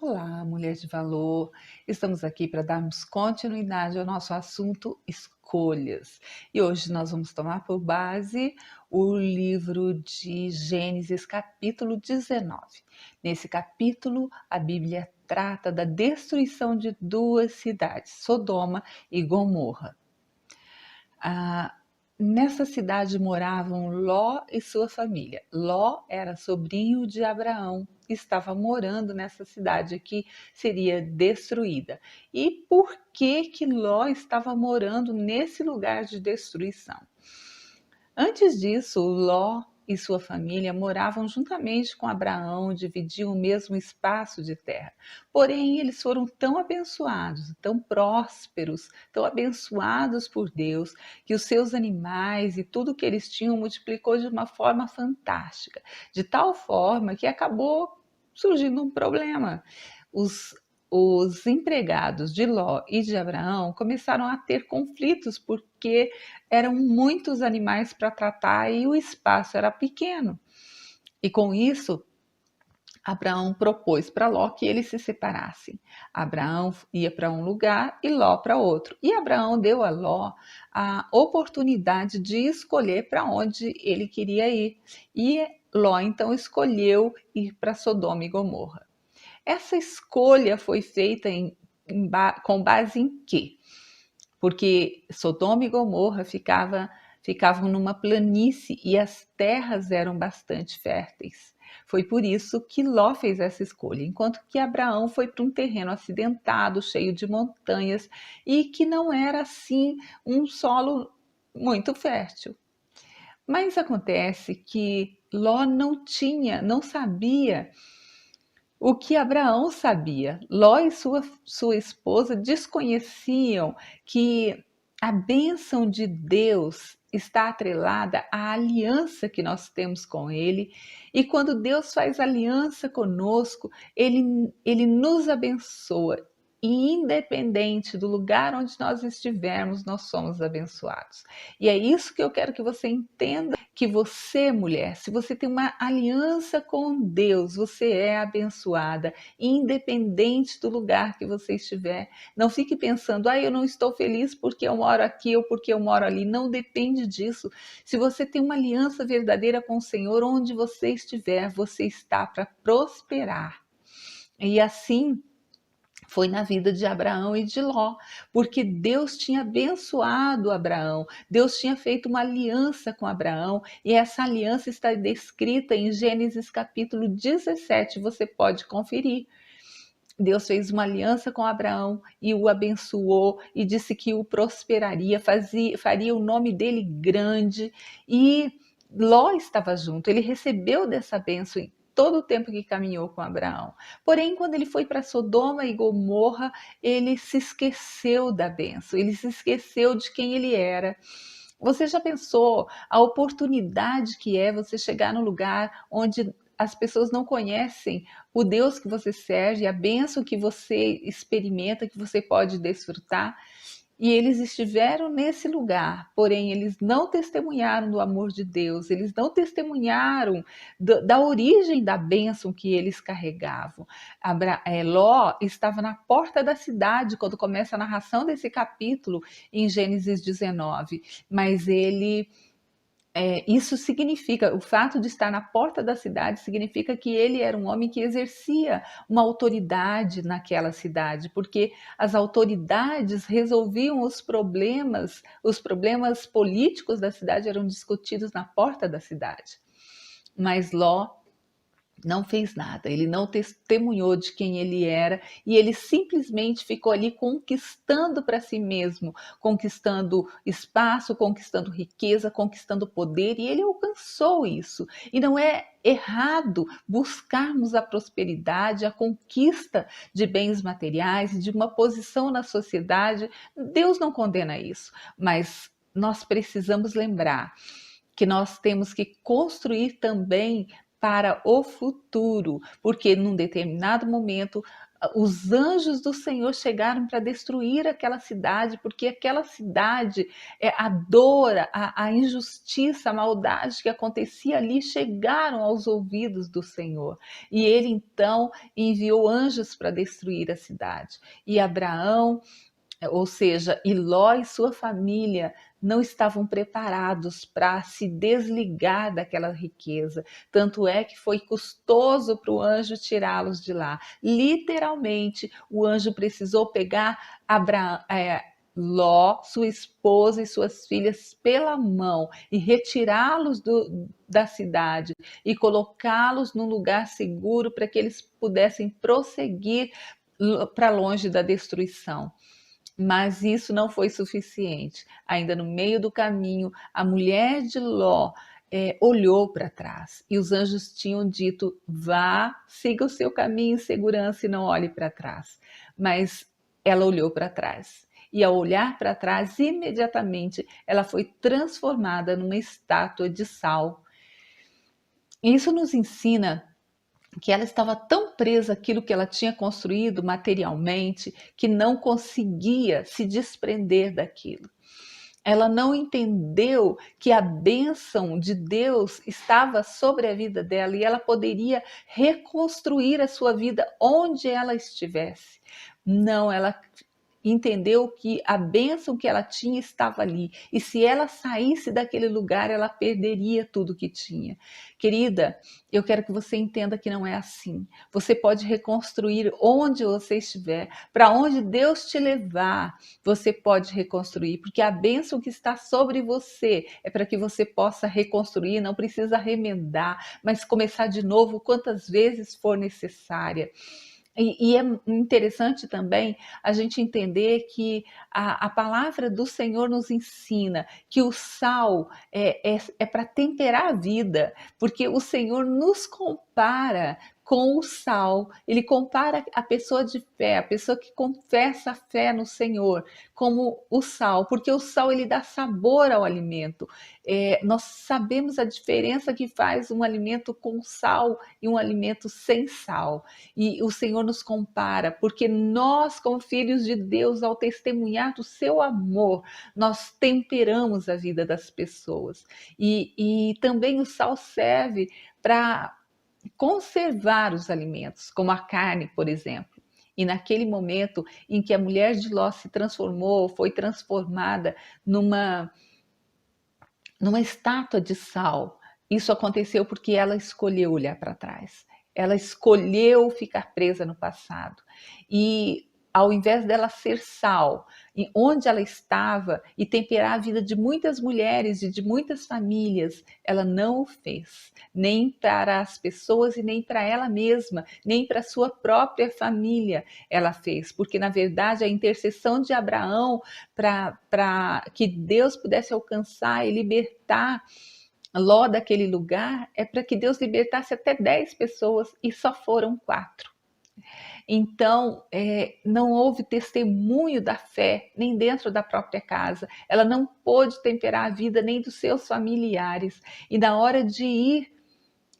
Olá, mulher de valor. Estamos aqui para darmos continuidade ao nosso assunto escolhas. E hoje nós vamos tomar por base o livro de Gênesis, capítulo 19. Nesse capítulo, a Bíblia trata da destruição de duas cidades, Sodoma e Gomorra. Nessa cidade moravam Ló e sua família. Ló era sobrinho de Abraão, estava morando nessa cidade que seria destruída. E por que Ló estava morando nesse lugar de destruição? Antes disso, Ló e sua família moravam juntamente com Abraão, dividiam o mesmo espaço de terra. Porém, eles foram tão abençoados, tão prósperos, tão abençoados por Deus, que os seus animais e tudo que eles tinham multiplicou de uma forma fantástica, de tal forma que acabou surgindo um problema. Os empregados de Ló e de Abraão começaram a ter conflitos porque eram muitos animais para tratar e o espaço era pequeno. E com isso, Abraão propôs para Ló que eles se separassem. Abraão ia para um lugar e Ló para outro. E Abraão deu a Ló a oportunidade de escolher para onde ele queria ir. E Ló então escolheu ir para Sodoma e Gomorra. Essa escolha foi feita com base em quê? Porque Sodoma e Gomorra ficavam numa planície e as terras eram bastante férteis. Foi por isso que Ló fez essa escolha, enquanto que Abraão foi para um terreno acidentado, cheio de montanhas e que não era assim um solo muito fértil. Mas acontece que Ló não sabia o que Abraão sabia. Ló e sua esposa desconheciam que a bênção de Deus está atrelada à aliança que nós temos com Ele. E quando Deus faz aliança conosco, Ele nos abençoa. E independente do lugar onde nós estivermos, nós somos abençoados. E é isso que eu quero que você entenda, que você, mulher, se você tem uma aliança com Deus, você é abençoada, independente do lugar que você estiver. Não fique pensando, eu não estou feliz porque eu moro aqui ou porque eu moro ali. Não depende disso. Se você tem uma aliança verdadeira com o Senhor, onde você estiver, você está para prosperar. E assim foi na vida de Abraão e de Ló, porque Deus tinha abençoado Abraão, Deus tinha feito uma aliança com Abraão, e essa aliança está descrita em Gênesis capítulo 17, você pode conferir. Deus fez uma aliança com Abraão e o abençoou e disse que o prosperaria, faria o nome dele grande, e Ló estava junto, ele recebeu dessa bênção todo o tempo que caminhou com Abraão. Porém, quando ele foi para Sodoma e Gomorra, ele se esqueceu da bênção, ele se esqueceu de quem ele era. Você já pensou a oportunidade que é você chegar num lugar onde as pessoas não conhecem o Deus que você serve, a bênção que você experimenta, que você pode desfrutar? E eles estiveram nesse lugar, porém eles não testemunharam do amor de Deus, eles não testemunharam da origem da bênção que eles carregavam. Ló estava na porta da cidade quando começa a narração desse capítulo em Gênesis 19, mas isso significa, o fato de estar na porta da cidade significa que ele era um homem que exercia uma autoridade naquela cidade, porque as autoridades resolviam os problemas políticos da cidade eram discutidos na porta da cidade. Mas Ló não fez nada, ele não testemunhou de quem ele era e ele simplesmente ficou ali conquistando para si mesmo, conquistando espaço, conquistando riqueza, conquistando poder, e ele alcançou isso. E não é errado buscarmos a prosperidade, a conquista de bens materiais, de uma posição na sociedade. Deus não condena isso, mas nós precisamos lembrar que nós temos que construir também para o futuro, porque num determinado momento os anjos do Senhor chegaram para destruir aquela cidade, porque aquela cidade, a dor, a injustiça, a maldade que acontecia ali chegaram aos ouvidos do Senhor. E ele então enviou anjos para destruir a cidade. E Abraão, ou seja, e Ló e sua família não estavam preparados para se desligar daquela riqueza. Tanto é que foi custoso para o anjo tirá-los de lá. Literalmente, o anjo precisou pegar Ló, sua esposa e suas filhas pela mão e retirá-los da cidade e colocá-los num lugar seguro para que eles pudessem prosseguir para longe da destruição. Mas isso não foi suficiente. Ainda no meio do caminho, a mulher de Ló olhou para trás e os anjos tinham dito: vá, siga o seu caminho em segurança e não olhe para trás. Mas ela olhou para trás. E ao olhar para trás, imediatamente ela foi transformada numa estátua de sal. Isso nos ensina que ela estava tão presa àquilo que ela tinha construído materialmente que não conseguia se desprender daquilo. Ela não entendeu que a bênção de Deus estava sobre a vida dela e ela poderia reconstruir a sua vida onde ela estivesse. Não, ela entendeu que a bênção que ela tinha estava ali. E se ela saísse daquele lugar, ela perderia tudo que tinha. Querida, eu quero que você entenda que não é assim. Você pode reconstruir onde você estiver, para onde Deus te levar, você pode reconstruir, porque a bênção que está sobre você é para que você possa reconstruir, não precisa remendar, mas começar de novo quantas vezes for necessária. E é interessante também a gente entender que a palavra do Senhor nos ensina que o sal é para temperar a vida, porque o Senhor nos compara com o sal. Ele compara a pessoa de fé, a pessoa que confessa a fé no Senhor, como o sal, porque o sal ele dá sabor ao alimento. Nós sabemos a diferença que faz um alimento com sal e um alimento sem sal. E o Senhor nos compara, porque nós, como filhos de Deus, ao testemunhar do seu amor, nós temperamos a vida das pessoas. E também o sal serve para conservar os alimentos, como a carne, por exemplo. E naquele momento em que a mulher de Ló se transformou, foi transformada numa estátua de sal. Isso aconteceu porque ela escolheu olhar para trás. Ela escolheu ficar presa no passado. E ao invés dela ser sal, onde ela estava e temperar a vida de muitas mulheres e de muitas famílias, ela não o fez, nem para as pessoas e nem para ela mesma, nem para sua própria família ela fez, porque na verdade a intercessão de Abraão para que Deus pudesse alcançar e libertar Ló daquele lugar é para que Deus libertasse até 10 pessoas e só foram 4. Então, não houve testemunho da fé, nem dentro da própria casa. Ela não pôde temperar a vida nem dos seus familiares. E na hora de ir,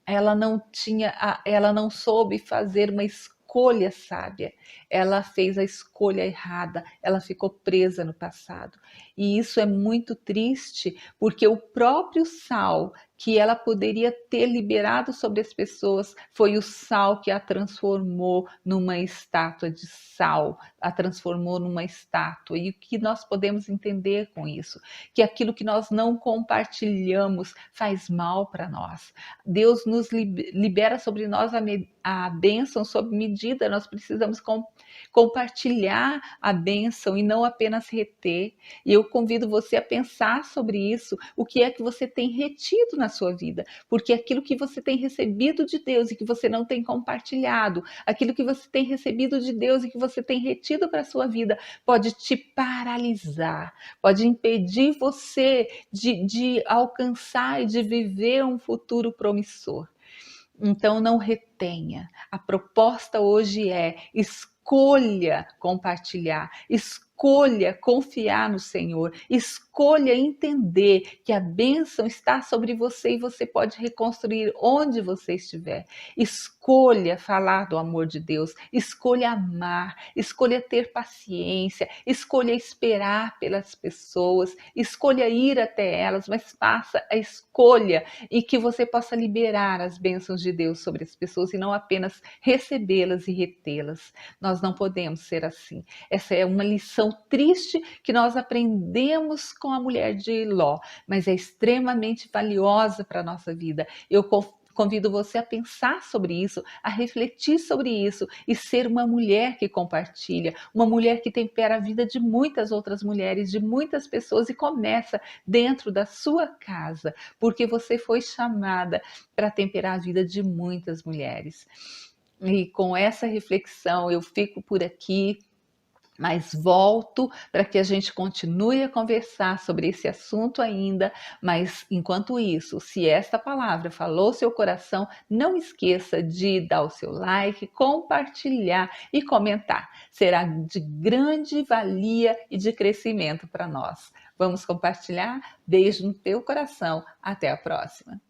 ela não soube fazer uma escolha sábia. Ela fez a escolha errada. Ela ficou presa no passado. E isso é muito triste, porque o próprio sal que ela poderia ter liberado sobre as pessoas foi o sal que a transformou numa estátua de sal, a transformou numa estátua. E o que nós podemos entender com isso? Que aquilo que nós não compartilhamos faz mal para nós. Deus nos libera sobre nós a bênção sob medida, nós precisamos compartilhar a bênção e não apenas reter. E eu convido você a pensar sobre isso, o que é que você tem retido na sua vida, porque aquilo que você tem recebido de Deus e que você não tem compartilhado, aquilo que você tem recebido de Deus e que você tem retido para a sua vida, pode te paralisar, pode impedir você de alcançar e de viver um futuro promissor. Então não retenha. A proposta hoje é: escolha compartilhar, escolha confiar no Senhor, escolha escolha entender que a bênção está sobre você e você pode reconstruir onde você estiver. Escolha falar do amor de Deus, escolha amar, escolha ter paciência, escolha esperar pelas pessoas, escolha ir até elas, mas faça a escolha e que você possa liberar as bênçãos de Deus sobre as pessoas e não apenas recebê-las e retê-las. Nós não podemos ser assim. Essa é uma lição triste que nós aprendemos com a mulher de Ló, mas é extremamente valiosa para a nossa vida. Eu convido você a pensar sobre isso, a refletir sobre isso e ser uma mulher que compartilha, uma mulher que tempera a vida de muitas outras mulheres, de muitas pessoas e começa dentro da sua casa, porque você foi chamada para temperar a vida de muitas mulheres. E com essa reflexão eu fico por aqui, mas volto para que a gente continue a conversar sobre esse assunto ainda. Mas enquanto isso, se esta palavra falou seu coração, não esqueça de dar o seu like, compartilhar e comentar. Será de grande valia e de crescimento para nós. Vamos compartilhar? Beijo no teu coração. Até a próxima.